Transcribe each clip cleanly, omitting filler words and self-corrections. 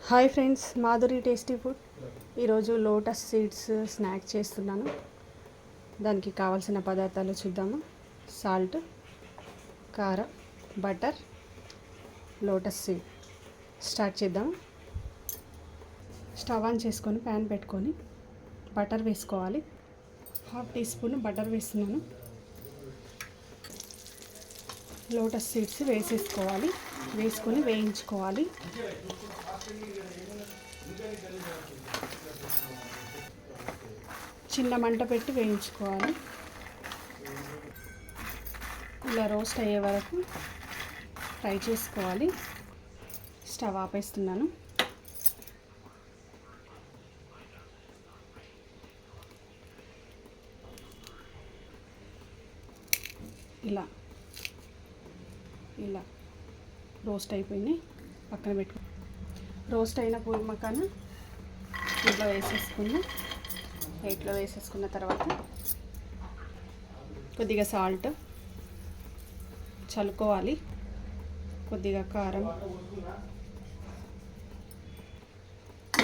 Hi friends, Madhuri tasty food. ఈరోజు lotus seeds snack చేస్తున్నాను. దానికి కావాల్సిన పదార్థాలు చూద్దాము. సాల్ట్, కారం, బటర్, లోటస్ సీడ్. స్టార్ట్ చేద్దాం. స్టవ్ ఆన్ చేసుకొని ప్యాన్ పెట్టుకొని బటర్ వేసుకోవాలి. 1/2 టీ స్పూన్ బటర్ వేస్తున్నాను. లోటస్ సీడ్స్ వేసేసుకోవాలి. వేసుకొని వేయించుకోవాలి. చిన్న మంట పెట్టి వేయించుకోవాలి. ఇలా రోస్ట్ అయ్యే వరకు ఫ్రై చేసుకోవాలి. స్టవ్ ఆపేస్తున్నాను. ఇలా రోస్ట్ అయిపోయినాయి. పక్కన పెట్టుకో. రోస్ట్ అయిన పూల్ మకాన ఇంట్లో వేసేసుకున్న తర్వాత కొద్దిగా సాల్ట్ చల్లుకోవాలి. కొద్దిగా కారం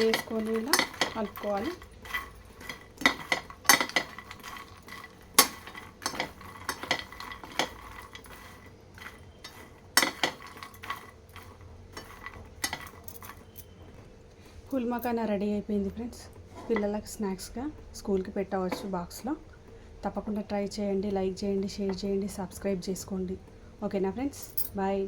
వేసుకొని ఇలా కలుపుకోవాలి. పూల్ మకానా రెడీ అయిపోయింది ఫ్రెండ్స్. పిల్లలకు స్నాక్స్గా స్కూల్కి పెట్టవచ్చు బాక్స్లో. తప్పకుండా ట్రై చేయండి. లైక్ చేయండి, షేర్ చేయండి, సబ్స్క్రైబ్ చేసుకోండి. ఓకేనా ఫ్రెండ్స్? బాయ్.